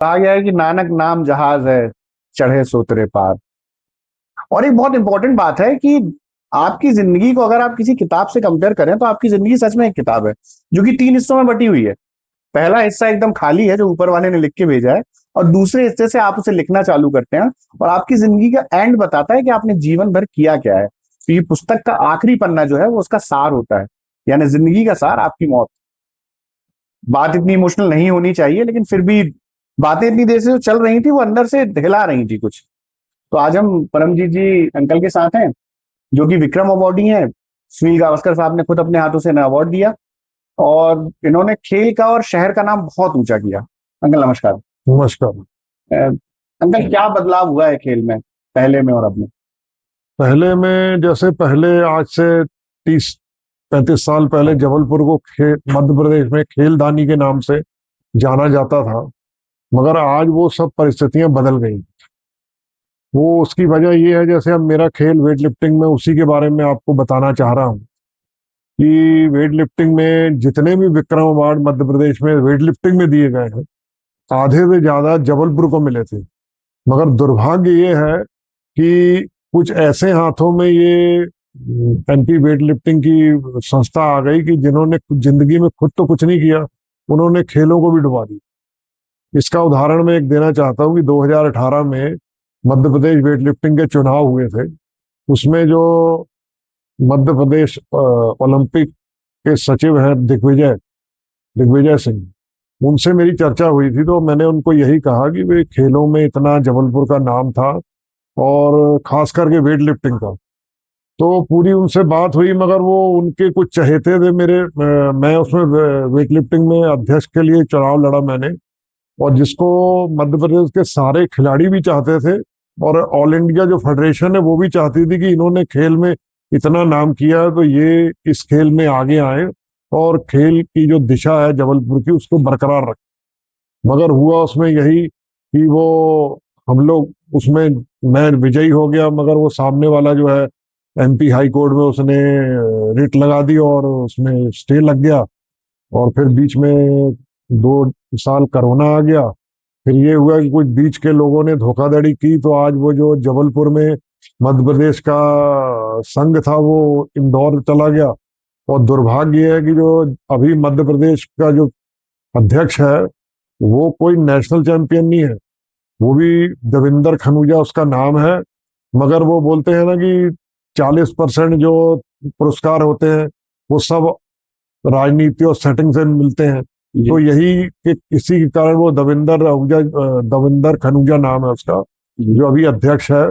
कहा गया है कि नानक नाम जहाज है, चढ़े सो तेरे पार। और एक बहुत इंपॉर्टेंट बात है कि आपकी जिंदगी को अगर आप किसी किताब से कंपेयर करें तो आपकी जिंदगी सच में एक किताब है, जो कि 3 हिस्सों में बटी हुई है। पहला हिस्सा एकदम खाली है, जो ऊपर वाले ने लिख के भेजा है। और दूसरे हिस्से से आप उसे लिखना चालू करते हैं, और आपकी जिंदगी का एंड बताता है कि आपने जीवन भर किया क्या है। तो ये पुस्तक का आखिरी पन्ना जो है वो उसका सार होता है, यानी जिंदगी का सार, आपकी मौत। बात इतनी इमोशनल नहीं होनी चाहिए, लेकिन फिर भी बातें इतनी देर से जो चल रही थी वो अंदर से हिला रही थी कुछ। तो आज हम परमजीत जी अंकल के साथ हैं, जो कि विक्रम अवार्डी हैं। सुनील गावस्कर साहब ने खुद अपने हाथों से इन्हें अवार्ड दिया, और इन्होंने खेल का और शहर का नाम बहुत ऊंचा किया। अंकल नमस्कार। नमस्कार। अंकल, क्या बदलाव हुआ है खेल में, पहले में और अब में? पहले में जैसे पहले आज से 30-35 साल पहले जबलपुर को मध्य प्रदेश में खेलदानी के नाम से जाना जाता था। मगर आज वो सब परिस्थितियां बदल गई। वो उसकी वजह ये है, जैसे अब मेरा खेल वेट लिफ्टिंग में, उसी के बारे में आपको बताना चाह रहा हूँ कि वेट लिफ्टिंग में जितने भी विक्रम अवार्ड मध्य प्रदेश में वेट लिफ्टिंग में दिए गए हैं, आधे से ज्यादा जबलपुर को मिले थे। मगर दुर्भाग्य ये है कि कुछ ऐसे हाथों में ये एमपी वेट लिफ्टिंग की संस्था आ गई कि जिन्होंने जिंदगी में खुद तो कुछ नहीं किया, उन्होंने खेलों को भी डुबा दी। इसका उदाहरण मैं एक देना चाहता हूँ कि 2018 में मध्य प्रदेश वेट लिफ्टिंग के चुनाव हुए थे। उसमें जो मध्य प्रदेश ओलंपिक के सचिव हैं, दिग्विजय दिग्विजय सिंह, उनसे मेरी चर्चा हुई थी। तो मैंने उनको यही कहा कि वे खेलों में इतना जबलपुर का नाम था, और खास करके वेट लिफ्टिंग का। तो पूरी उनसे बात हुई, मगर वो उनके कुछ चहेते थे मेरे। मैं उसमें वेट लिफ्टिंग में अध्यक्ष के लिए चुनाव लड़ा मैंने, और जिसको मध्य प्रदेश के सारे खिलाड़ी भी चाहते थे, और ऑल इंडिया जो फेडरेशन है वो भी चाहती थी कि इन्होंने खेल में इतना नाम किया है तो ये इस खेल में आगे आए, और खेल की जो दिशा है जबलपुर की उसको बरकरार रखें। मगर हुआ उसमें यही कि वो हम लोग उसमें, मैं विजयी हो गया, मगर वो सामने वाला जो है एमपी हाई कोर्ट में उसने रिट लगा दी, और उसमें स्टे लग गया। और फिर बीच में 2 साल कोरोना आ गया। फिर ये हुआ कि कुछ बीच के लोगों ने धोखाधड़ी की, तो आज वो जो जबलपुर में मध्य प्रदेश का संघ था वो इंदौर चला गया। और दुर्भाग्य ये है कि जो अभी मध्य प्रदेश का जो अध्यक्ष है, वो कोई नेशनल चैंपियन नहीं है। वो भी देवेंद्र खनूजा उसका नाम है। मगर वो बोलते हैं ना कि 40% जो पुरस्कार होते हैं वो सब राजनीति और सेटिंग से मिलते हैं। तो जी। यही कि इसी के कारण वो देवेंद्र खनूजा नाम है उसका, जो अभी अध्यक्ष है।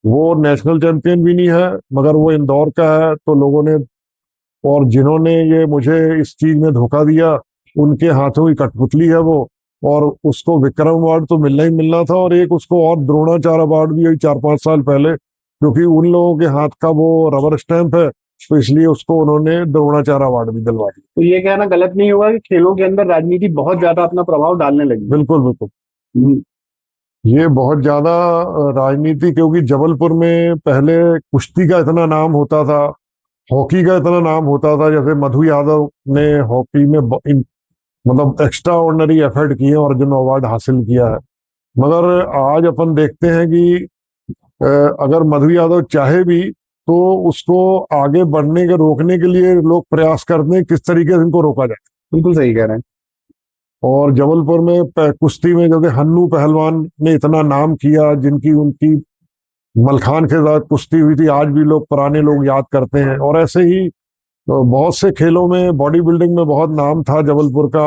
वो नेशनल चैंपियन भी नहीं है, मगर वो इंदौर का है। तो लोगों ने, और जिन्होंने ये मुझे इस चीज में धोखा दिया, उनके हाथों की कठपुतली है वो। और उसको विक्रम अवार्ड तो मिलना ही मिलना था, और एक उसको और द्रोणाचार्य अवार्ड भी हुई 4-5 साल पहले, क्योंकि उन लोगों के हाथ का वो रबर स्टैंप है। तो इसलिए उसको उन्होंने द्रोणाचार्य अवार्ड भी दिलवा दिया। तो ये कहना गलत नहीं होगा कि खेलों के अंदर राजनीति बहुत ज्यादा अपना प्रभाव डालने लगी? बिल्कुल बिल्कुल। हम्म। ये बहुत ज्यादा राजनीति, क्योंकि जबलपुर में पहले कुश्ती का इतना नाम होता था, हॉकी का इतना नाम होता था। जैसे मधु यादव ने हॉकी में मतलब एक्स्ट्रा ऑर्डिनरी एफर्ट किए और अर्जुन अवार्ड हासिल किया है। मगर आज अपन देखते हैं कि अगर मधु यादव चाहे भी तो उसको आगे बढ़ने के रोकने के लिए लोग प्रयास करते हैं किस तरीके से इनको रोका जाए। बिल्कुल सही कह रहे हैं। और जबलपुर में कुश्ती में जैसे हन्नू पहलवान ने इतना नाम किया, जिनकी उनकी मलखान के साथ कुश्ती हुई थी, आज भी लोग, पुराने लोग याद करते हैं। और ऐसे ही तो बहुत से खेलों में, बॉडी बिल्डिंग में बहुत नाम था जबलपुर का,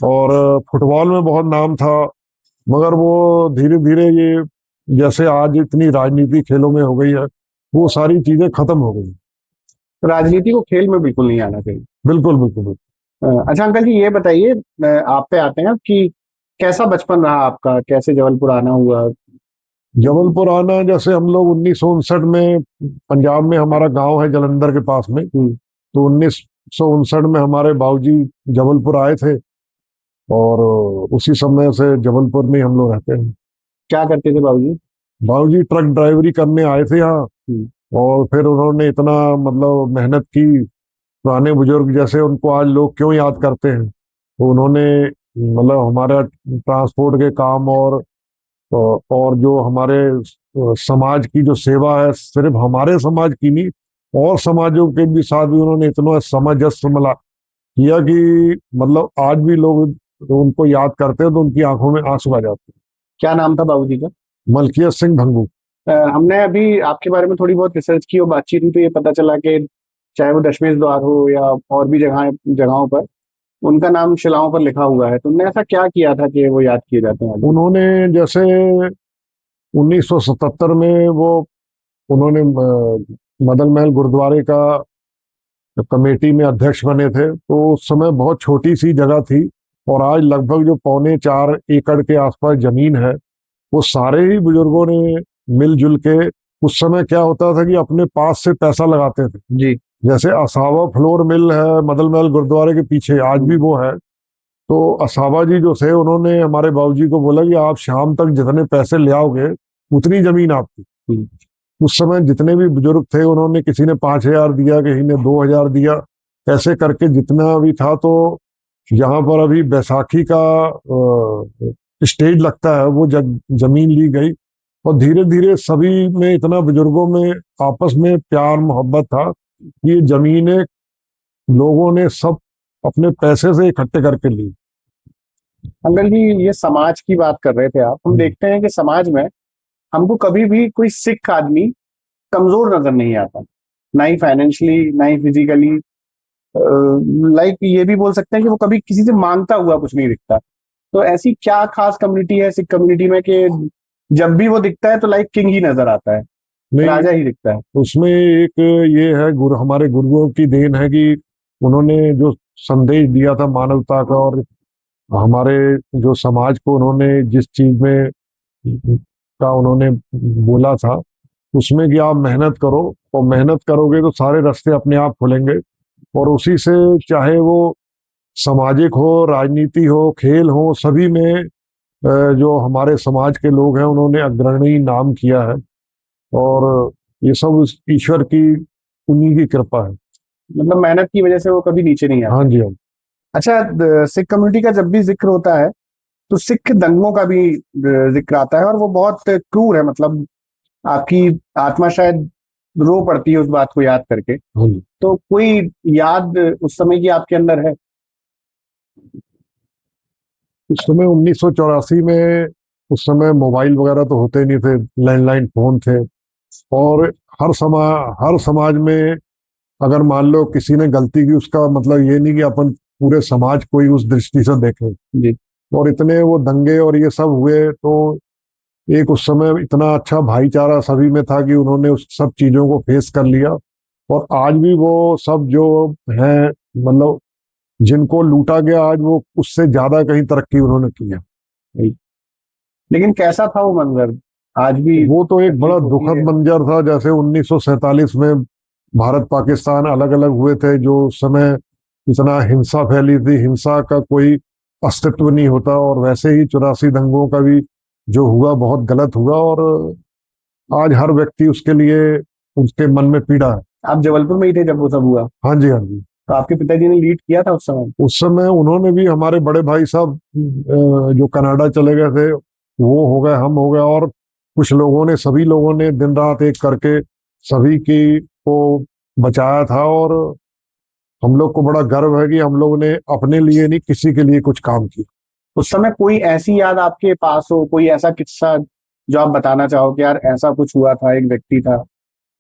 और फुटबॉल में बहुत नाम था। मगर वो धीरे धीरे ये, जैसे आज इतनी राजनीति खेलों में हो गई है, वो सारी चीजें खत्म हो गई। तो राजनीति को खेल में बिल्कुल नहीं आना चाहिए। बिल्कुल बिल्कुल बिल्कुल। अच्छा अंकल जी, ये बताइए, आप पे आते हैं कि कैसा बचपन रहा आपका, कैसे जबलपुर आना हुआ? जबलपुर आना, जैसे हम लोग 1959 में, पंजाब में हमारा गांव है जलंधर के पास में, हम्म। तो 1959 में हमारे बाबूजी जबलपुर आए थे। और उसी समय से जबलपुर में ही हम लोग रहते हैं। क्या करते थे बाबूजी? बाबूजी ट्रक ड्राइवरी करने आए थे यहाँ। हम्म। और फिर उन्होंने इतना मतलब मेहनत की। पुराने बुजुर्ग जैसे, उनको आज लोग क्यों याद करते हैं, तो उन्होंने मतलब हमारा ट्रांसपोर्ट के काम और जो हमारे समाज की जो सेवा है, सिर्फ हमारे समाज की नहीं, और समाजों के भी साथ भी उन्होंने इतना सामंजस्य मिला किया कि मतलब आज भी लोग उनको याद करते हैं तो उनकी आंखों में आंसू आ जाते क्या नाम था बाबूजी का? हैं। मलकियत सिंह भंगू। हमने अभी आपके बारे में थोड़ी बहुत रिसर्च की और बातचीत हुई तो ये पता चला कि चाहे वो दशमेश द्वार हो या और भी जगहों पर उनका नाम शिलाओं पर लिखा हुआ है। तो उनने ऐसा क्या किया था कि वो याद किए जाते हैं आज भी? उन्होंने जैसे 1977 में वो उन्होंने मदन महल गुरुद्वारे का कमेटी में अध्यक्ष बने थे, तो उस समय बहुत छोटी सी जगह थी, और आज लगभग जो 3.25 एकड़ के आसपास जमीन है, वो सारे ही बुजुर्गों ने मिलजुल के, उस समय क्या होता था कि अपने पास से पैसा लगाते थे। जी। जैसे असावा फ्लोर मिल है मदन महल गुरुद्वारे के पीछे, आज भी वो है। तो असावा जी जो थे, उन्होंने हमारे बाबूजी को बोला कि आप शाम तक जितने पैसे ले आओगे उतनी जमीन आपकी। हम्म। उस समय जितने भी बुजुर्ग थे, उन्होंने किसी ने 5,000 दिया, किसी ने 2,000 दिया, ऐसे करके जितना भी था। तो यहाँ पर अभी बैसाखी का स्टेज लगता है, वो जमीन ली गई, और धीरे धीरे सभी में इतना बुजुर्गों में आपस में प्यार मोहब्बत था कि ये जमीनें लोगों ने सब अपने पैसे से इकट्ठे करके ली। अंकल जी, ये समाज की बात कर रहे थे आप। हम देखते हैं कि समाज में हमको कभी भी कोई सिख आदमी कमजोर नजर नहीं आता, ना ही फाइनेंशियली ना ही फिजिकली। लाइक ये भी बोल सकते हैं कि वो कभी किसी से मांगता हुआ कुछ नहीं दिखता। तो ऐसी क्या खास कम्युनिटी है सिख कम्युनिटी में कि जब भी वो दिखता है तो लाइक किंग ही नजर आता है, नहीं, राजा ही दिखता है? उसमें एक ये है, हमारे गुरुओं की देन है कि उन्होंने जो संदेश दिया था मानवता का, और हमारे जो समाज को उन्होंने जिस चीज में का उन्होंने बोला था, उसमें कि आप मेहनत करो, और मेहनत करोगे तो सारे रास्ते अपने आप खुलेंगे। और उसी से, चाहे वो सामाजिक हो, राजनीति हो, खेल हो, सभी में जो हमारे समाज के लोग हैं उन्होंने अग्रणी नाम किया है। और ये सब उस ईश्वर की, उन्हीं की कृपा है। मतलब मेहनत की वजह से वो कभी नीचे नहीं हाँ आते। जी, हाँ। अच्छा, सिख कम्युनिटी का जब भी जिक्र होता है तो सिख दंगों का भी जिक्र आता है और वो बहुत क्रूर है। मतलब आपकी आत्मा शायद रो पड़ती है उस बात को याद करके। हाँ जी। तो कोई याद उस समय की आपके अंदर है? उस समय 1984 में, उस समय मोबाइल वगैरह तो होते नहीं थे, लैंडलाइन फोन थे। और हर समाज में अगर मान लो किसी ने गलती की, उसका मतलब ये नहीं कि अपन पूरे समाज को ही उस दृष्टि से देखें। जी। और इतने वो दंगे और ये सब हुए, तो एक उस समय इतना अच्छा भाईचारा सभी में था कि उन्होंने उस सब चीजों को फेस कर लिया। और आज भी वो सब जो हैं, मतलब जिनको लूटा गया, आज वो उससे ज्यादा कहीं तरक्की उन्होंने की है। लेकिन कैसा था वो मंजर? आज भी वो तो एक तकलीफ बड़ा होती दुखद है। मंजर था। जैसे 1947 में भारत पाकिस्तान अलग अलग हुए थे, जो उस समय इतना हिंसा फैली थी, हिंसा का कोई अस्तित्व नहीं होता, और वैसे ही 84 दंगों का भी जो हुआ बहुत गलत हुआ। और आज हर व्यक्ति उसके लिए, उसके मन में पीड़ा है। आप जबलपुर में ही थे जब वो सब हुआ? हाँ जी, हाँ जी। तो आपके पिताजी ने लीड किया था उस समय? उस समय उन्होंने भी, हमारे बड़े भाई साहब जो कनाडा चले गए थे, वो हो गए, हम हो गए, और कुछ लोगों ने, सभी लोगों ने दिन रात एक करके सभी की को बचाया था। और हम लोग को बड़ा गर्व है कि हम लोग ने अपने लिए नहीं, किसी के लिए कुछ काम किया। उस समय कोई ऐसी याद आपके पास हो, कोई ऐसा किस्सा जो आप बताना चाहो कि यार ऐसा कुछ हुआ था, एक व्यक्ति था,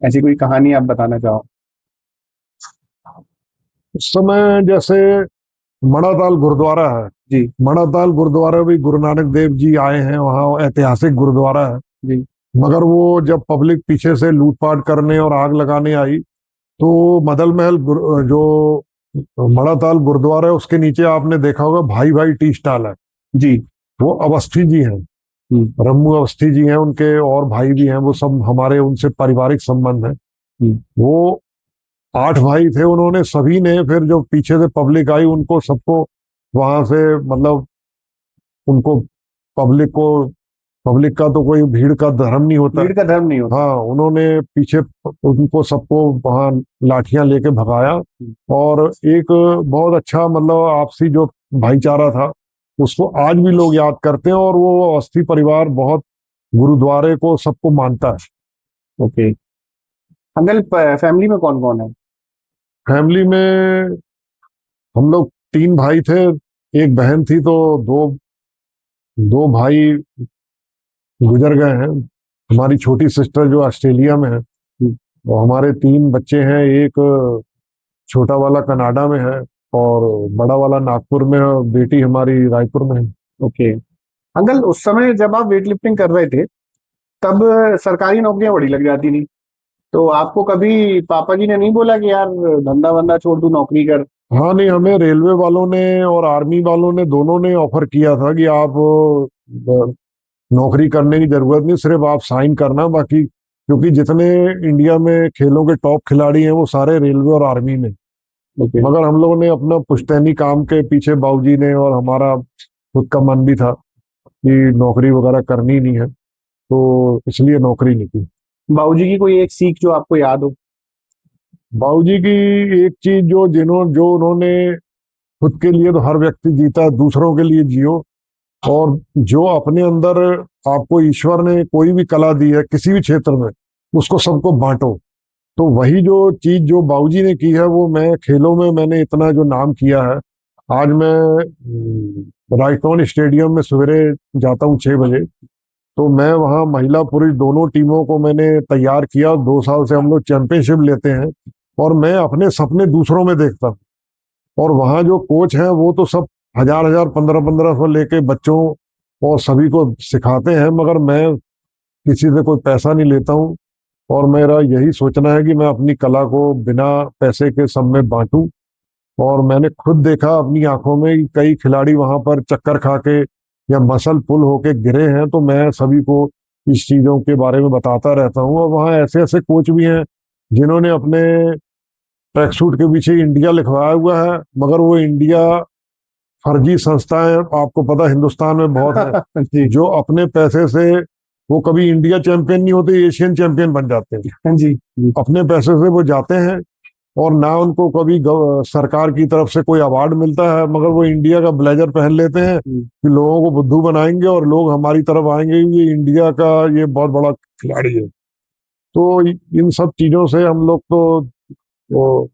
ऐसी कोई कहानी आप बताना चाहो? उस समय जैसे मणाताल गुरुद्वारा है। जी। मणाताल गुरुद्वारा भी गुरु नानक देव जी आए हैं वहाँ, ऐतिहासिक गुरुद्वारा है। जी। मगर वो जब पब्लिक पीछे से लूटपाट करने और आग लगाने आई, तो मदल महल जो मड़ाताल गुरुद्वारा है, उसके नीचे आपने देखा होगा भाई भाई टी स्टॉल है। जी। वो अवस्थी जी हैं, हम्म। रम्मू अवस्थी जी हैं, उनके और भाई भी हैं, वो सब हमारे उनसे पारिवारिक संबंध है। हम्म। वो 8 भाई थे, उन्होंने सभी ने फिर जो पीछे से पब्लिक आई, उनको सबको वहां से, मतलब उनको, पब्लिक को, पब्लिक का तो कोई भीड़ का धर्म नहीं होता है। भीड़ का धर्म नहीं होता। हाँ, उन्होंने पीछे उनको सबको वहां लाठियां लेके भगाया। हम्म। और एक बहुत अच्छा, मतलब आपसी जो भाईचारा था, उसको आज भी लोग याद करते हैं, और वो अस्थि परिवार बहुत गुरुद्वारे को सबको मानता है। ओके। अंकल, फैमिली में कौन कौन है? फैमिली में हम लोग 3 भाई थे, एक बहन थी, तो दो दो भाई गुजर गए हैं। हमारी छोटी सिस्टर जो ऑस्ट्रेलिया में है, और हमारे 3 बच्चे हैं। एक छोटा वाला कनाडा में है, और बड़ा वाला नागपुर में है, और बेटी हमारी रायपुर में है। ओके। अंकल, उस समय जब आप वेट लिफ्टिंग कर रहे थे, तब सरकारी नौकरियां बड़ी लग जाती थी। तो आपको कभी पापा जी ने नहीं बोला कि यार धंधा वंदा छोड़, तू नौकरी कर? हाँ, नहीं, हमें रेलवे वालों ने और आर्मी वालों ने दोनों ने ऑफर किया था कि आप नौकरी करने की जरूरत नहीं, सिर्फ आप साइन करना, बाकी क्योंकि जितने इंडिया में खेलों के टॉप खिलाड़ी हैं वो सारे रेलवे और आर्मी में। ओके। मगर हम लोगों ने अपना पुश्तैनी काम के पीछे, बाबूजी ने और हमारा खुद का मन भी था कि नौकरी वगैरह करनी नहीं है, तो इसलिए नौकरी नहीं की। बाबूजी की कोई एक सीख जो आपको याद हो? बाबूजी की एक चीज, जो उन्होंने खुद के लिए तो हर व्यक्ति जीता है, दूसरों के लिए जियो। और जो अपने अंदर आपको ईश्वर ने कोई भी कला दी है किसी भी क्षेत्र में, उसको सबको बांटो। तो वही जो चीज जो बाबूजी ने की है, वो मैं खेलों में मैंने इतना जो नाम किया है। आज मैं राइटॉन स्टेडियम में सवेरे जाता हूँ 6 बजे, तो मैं वहाँ महिला पुरुष दोनों टीमों को मैंने तैयार किया। 2 साल से हम लोग चैंपियनशिप लेते हैं, और मैं अपने सपने दूसरों में देखता हूँ। और वहाँ जो कोच हैं वो तो सब हजार हजार 1500 लेके बच्चों और सभी को सिखाते हैं, मगर मैं किसी से कोई पैसा नहीं लेता हूँ। और मेरा यही सोचना है कि मैं अपनी कला को बिना पैसे के सब में बांटूं। और मैंने खुद देखा अपनी आंखों में कि कई खिलाड़ी वहां पर चक्कर खा के या मसल पुल होके गिरे हैं, तो मैं सभी को इस चीजों के बारे में बताता रहता हूँ। और वहाँ ऐसे ऐसे कोच भी हैं जिन्होंने अपने ट्रैक सूट के पीछे इंडिया लिखवाया हुआ है, मगर वो इंडिया फर्जी संस्थाएं आपको पता हिंदुस्तान में बहुत है, जी। जो अपने पैसे से वो कभी इंडिया चैंपियन नहीं होते, एशियन चैंपियन बन जाते हैं। हाँ जी जी। अपने पैसे से वो जाते हैं, और ना उनको कभी सरकार की तरफ से कोई अवार्ड मिलता है, मगर वो इंडिया का ब्लेजर पहन लेते हैं कि लोगों को बुद्धू बनाएंगे और लोग हमारी तरफ आएंगे, ये इंडिया का ये बहुत बड़ा खिलाड़ी है। तो इन सब चीजों से हम लोग तो वो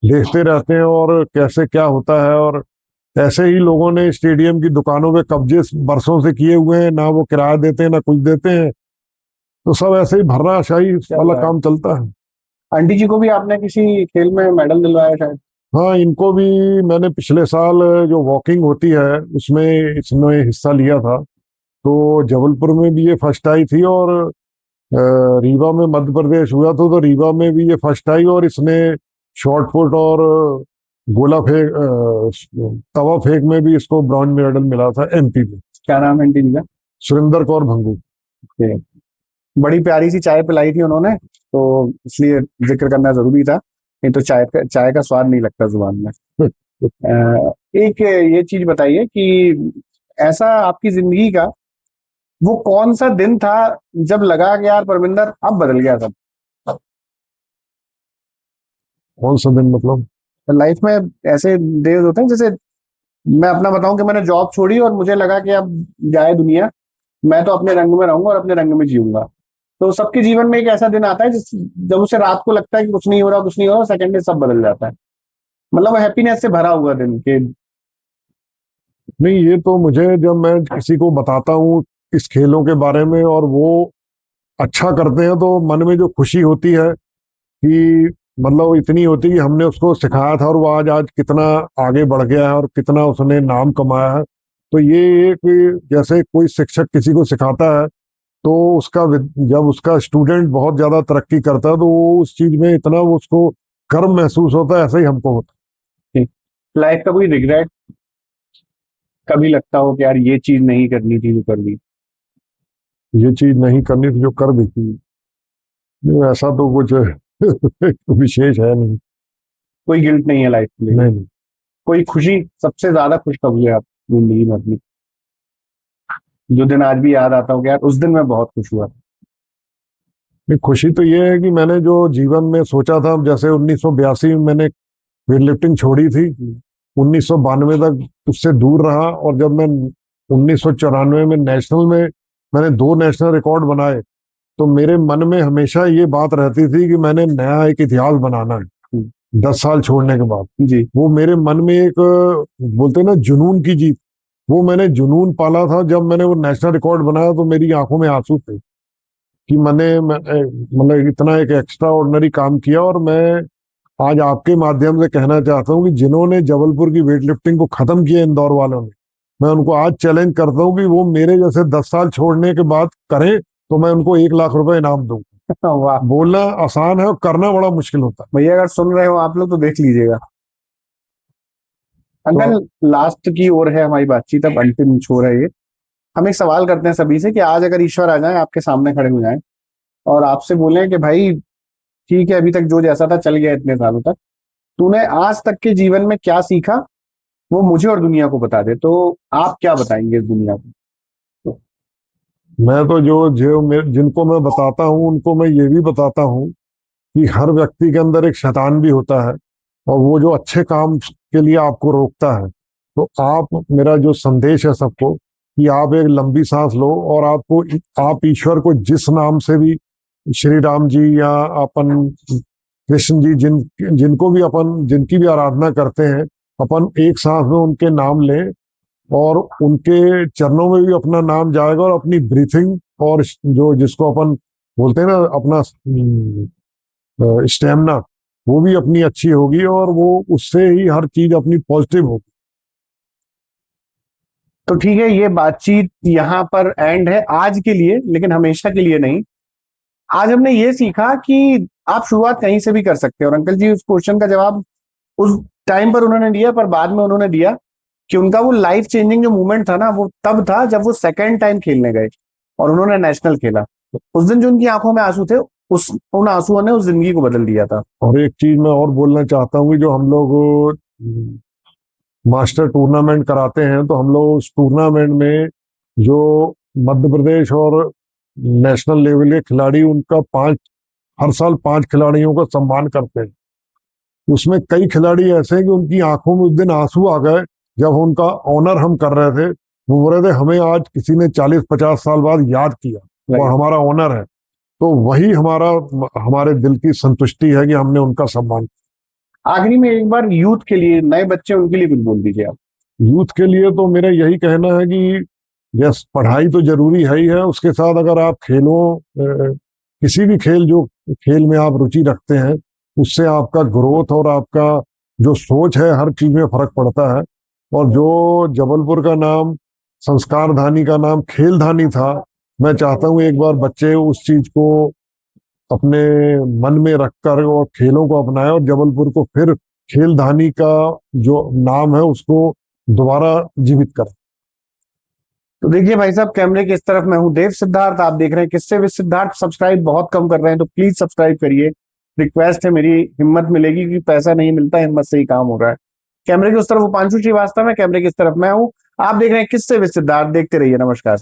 देखते रहते हैं, और कैसे क्या होता है। और ऐसे ही लोगों ने स्टेडियम की दुकानों पे कब्जे बरसों से किए हुए हैं, ना वो किराया देते हैं ना कुछ देते हैं, तो सब ऐसे ही भर्राशाही चल वाला रहा है। काम चलता है। आंटी जी को भी आपने किसी खेल में मेडल दिलवाया शायद? हाँ, इनको भी मैंने पिछले साल जो वॉकिंग होती है उसमें इसने हिस्सा लिया था। तो जबलपुर में भी ये फर्स्ट आई थी, और रीवा में मध्य प्रदेश हुआ था, तो रीवा में भी ये फर्स्ट आई। और इसने शॉर्ट पुट और गोला फेंक तवा फेंक में भी इसको ब्रॉन्ज मेडल मिला था, एमपी में। क्या नाम है आंटी जी का? सुरेंद्र कौर भंगू। ओके। बड़ी प्यारी सी चाय पिलाई थी उन्होंने, तो इसलिए जिक्र करना जरूरी था। नहीं तो चाय का स्वाद नहीं लगता जुबान में। एक ये चीज बताइए कि ऐसा आपकी जिंदगी का वो कौन सा दिन था जब लगा कि यार परमिंदर अब बदल गया सब? कौन सा दिन मतलब? लाइफ में ऐसे डेज होते हैं, जैसे मैं अपना बताऊं कि मैंने जॉब छोड़ी और मुझे लगा कि अब जाए दुनिया, मैं तो अपने रंग में रहूंगा और अपने रंग में जीऊंगा। तो सबके जीवन में एक ऐसा दिन आता है जब उसे रात को लगता है कि कुछ नहीं हो रहा, कुछ नहीं हो रहा, सेकंड में सब बदल जाता है। मतलब हैप्पीनेस से भरा हुआ दिन कि नहीं, ये तो मुझे जब मैं किसी को बताता हूँ इस खेलों के बारे में और वो अच्छा करते हैं, तो मन में जो खुशी होती है कि मतलब इतनी होती है कि हमने उसको सिखाया था और वो आज आज कितना आगे बढ़ गया है और कितना उसने नाम कमाया है। तो ये एक, जैसे कोई शिक्षक किसी को सिखाता है, तो जब उसका स्टूडेंट बहुत ज्यादा तरक्की करता है, तो वो उस चीज में इतना वो उसको गर्व महसूस होता है, ऐसा ही हमको होता लाइफ का कोई रिग्रेट कभी लगता हो कि यार ये चीज नहीं करनी थी जो कर दी? है। ये चीज नहीं करनी थी जो कर दी थी। नहीं, ऐसा तो कुछ विशेष है नहीं। कोई गिल्ट नहीं है लाइफ के लिए? नहीं, नहीं। कोई खुशी सबसे ज्यादा खुश कब हुए आप जिंदगी में अपनी, जो दिन आज भी याद आता हो कि यार उस दिन मैं बहुत खुश हुआ था? नहीं, खुशी तो ये है कि मैंने जो जीवन में सोचा था, जैसे 1982 में मैंने वेट लिफ्टिंग छोड़ी थी, 1992 तक उससे दूर रहा, और जब मैं 1994 में नेशनल में मैंने 2 नेशनल रिकॉर्ड बनाए, तो मेरे मन में हमेशा ये बात रहती थी कि मैंने नया एक इतिहास बनाना है 10 साल छोड़ने के बाद। जी। वो मेरे मन में एक बोलते हैं ना जुनून की जीत, वो मैंने जुनून पाला था। जब मैंने वो नेशनल रिकॉर्ड बनाया तो मेरी आंखों में आंसू थे कि मतलब इतना एक एक्स्ट्रा ऑर्डिनरी काम किया। और मैं आज आपके माध्यम से कहना चाहता हूँ कि जिन्होंने जबलपुर की वेट लिफ्टिंग को खत्म किया, इंदौर वालों ने, मैं उनको आज चैलेंज करता हूँ कि वो मेरे जैसे 10 साल छोड़ने के बाद करें, तो मैं उनको 1 लाख रुपए इनाम दूँ। वाह बोलना आसान है और करना बड़ा मुश्किल होता भैया, अगर सुन रहे हो आप लोग तो देख लीजिएगा। है। अंकल, तो लास्ट की ओर है हमारी बातचीत, अब अंतिम छोर है ये। हम एक सवाल करते हैं सभी से कि आज अगर ईश्वर आ जाए, आपके सामने खड़े हो जाए और आपसे बोले कि भाई ठीक है, अभी तक जो जैसा था चल गया इतने सालों तक, तूने आज तक के जीवन में क्या सीखा, वो मुझे और दुनिया को बता दे, तो आप क्या बताएंगे इस दुनिया को? मैं तो जिनको मैं बताता हूँ उनको मैं ये भी बताता हूँ कि हर व्यक्ति के अंदर एक शैतान भी होता है, और वो जो अच्छे काम के लिए आपको रोकता है। तो आप, मेरा जो संदेश है सबको, कि आप एक लंबी सांस लो, और आप ईश्वर को जिस नाम से भी, श्री राम जी या अपन कृष्ण जी, जिनको भी अपन जिनकी भी आराधना करते हैं, अपन एक सांस में उनके नाम लें, और उनके चरणों में भी अपना नाम जाएगा, और अपनी ब्रीथिंग और जो जिसको अपन बोलते हैं ना अपना स्टेमिना, वो भी अपनी अच्छी होगी, और वो उससे ही हर चीज अपनी पॉजिटिव होगी। तो ठीक है, ये बातचीत यहाँ पर एंड है आज के लिए, लेकिन हमेशा के लिए नहीं। आज हमने ये सीखा कि आप शुरुआत कहीं से भी कर सकते हैं, और अंकल जी उस क्वेश्चन का जवाब उस टाइम पर उन्होंने दिया, पर बाद में उन्होंने दिया कि उनका वो लाइफ चेंजिंग जो मूवमेंट था ना, वो तब था जब वो सेकेंड टाइम खेलने गए और उन्होंने नेशनल खेला। उस दिन जो उनकी आंखों में आंसू थे, उस उन आंसुओं ने उस जिंदगी को बदल दिया था। और एक चीज मैं और बोलना चाहता हूँ कि जो हम लोग मास्टर टूर्नामेंट कराते हैं, तो हम लोग उस टूर्नामेंट में जो मध्य प्रदेश और नेशनल लेवल के खिलाड़ी, उनका हर साल 5 खिलाड़ियों का सम्मान करते हैं। उसमें कई खिलाड़ी ऐसे हैं कि उनकी आंखों में उस दिन आंसू आ गए जब उनका ऑनर हम कर रहे थे। वो बोल रहे थे हमें आज किसी ने 40-50 साल बाद याद किया और हमारा ऑनर है। तो वही हमारे दिल की संतुष्टि है कि हमने उनका सम्मान। आखिरी में एक बार यूथ के लिए, नए बच्चे, उनके लिए कुछ बोल दीजिए आप। यूथ के लिए तो मेरा यही कहना है कि यस, पढ़ाई तो जरूरी है ही है, उसके साथ अगर आप किसी भी जो खेल में आप रुचि रखते हैं, उससे आपका ग्रोथ और आपका जो सोच है, हर चीज में फर्क पड़ता है। और जो जबलपुर का नाम, संस्कार धानी का नाम खेल धानी था, मैं चाहता हूँ एक बार बच्चे उस चीज को अपने मन में रखकर और खेलों को अपनाएं, और जबलपुर को फिर खेल धानी का जो नाम है उसको दोबारा जीवित करें। तो देखिए भाई साहब, कैमरे की इस तरफ मैं हूँ देव सिद्धार्थ, आप देख रहे हैं किससे विद सिद्धार्थ। सब्सक्राइब बहुत कम कर रहे हैं, तो प्लीज सब्सक्राइब करिए। रिक्वेस्ट है मेरी, हिम्मत मिलेगी, क्योंकि पैसा नहीं मिलता, हिम्मत से ही काम हो रहा है। कैमरे की उस तरफ उपांशु श्रीवास्तव है, कैमरे की इस तरफ मैं हूँ। आप देख रहे हैं किससे विद सिद्धार्थ, देखते रहिए, नमस्कार।